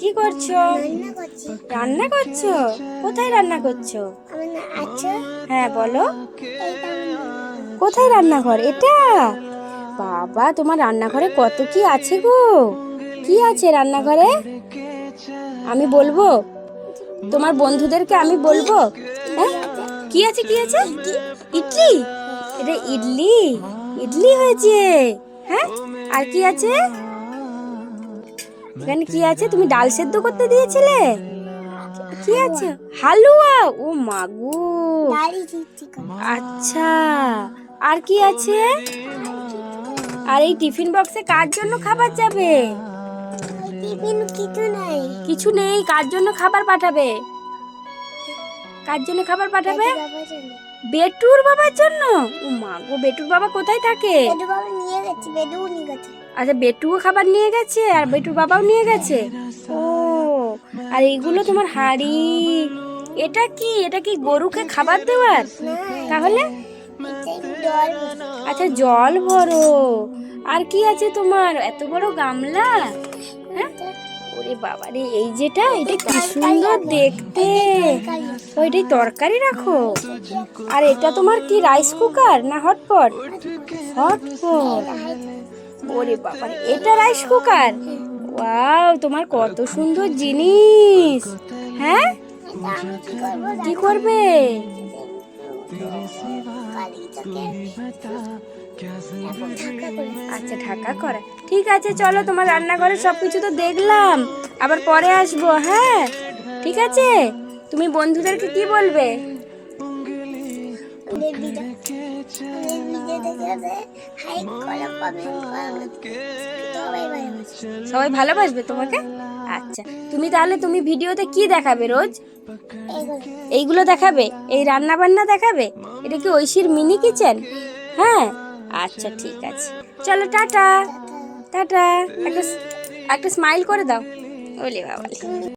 কি করছো? রান্না করছো? কোথায় রান্না করছো? হ্যাঁ বলো। কোথায় রান্নাঘর এটা? বাবা, তোমার রান্নাঘরে কত কি আছে গো। কি আছে রান্নাঘরে? আমি বলবো, তোমার বন্ধুদেরকে আমি বলবো। হ্যাঁ, কি আছে কি আছে? ইডলি? এটা ইডলি? ইডলি হয়েছে? হ্যাঁ, আর কি আছে এখানে? কি আছে? তুমি ডাল সেদ্ধ করতে দিয়েছিলে? কি আছে? হালুয়া? ও মাগো, আচ্ছা। আর কি আছে? আর এই টিফিন বক্সে কার জন্য খাবার যাবে? কিছু নেই। কার জন্য খাবার পাঠাবে? কার জন্য খাবার পাঠাবে? বেটুর বাবার জন্য। ও মা গো, বেটুর বাবা কোথায় থাকে? আচ্ছা, বেটুও খাবার নিয়ে গেছে আর বেটুর বাবাও নিয়ে গেছে। ও, আর এইগুলো তোমার হাঁড়ি। এটা কি? এটা কি গরুকে খাবার দেওয়ার? তাহলে আচ্ছা, জল ভরো। আর কি আছে তোমার? এত বড় গামলা? হ্যাঁ, ওরে বাবা রে, এই যেটা, এটা কি সুন্দর দেখতে। ওইটাই তরকারি রাখো। আর এটা তোমার কি রাইস কুকার না হটপট? হটপট। ওরে বাবা, এটা রাইস কুকার? ওয়াও, তোমার কত সুন্দর জিনিস। হ্যাঁ, কি করবে? আচ্ছা, ঢাকা করা। ঠিক আছে, চলো, তোমার রান্নাঘরে সবকিছু তো দেখলাম, আবার পরে আসবো। হ্যাঁ, ঠিক আছে। তুমি বন্ধুদেরকে কি বলবে? সবাই ভালোবাসবে তোমাকে। আচ্ছা, তুমি ভিডিওতে কি দেখাবে রোজ? এইগুলো দেখাবে? এই রান্না বান্না দেখাবে? এটা কি ঐশীর মিনি কিচেন? হ্যাঁ, আচ্ছা ঠিক আছে, চলো, টাটা। টাটা। একটা স্মাইল করে দাও। ওলে বাবা।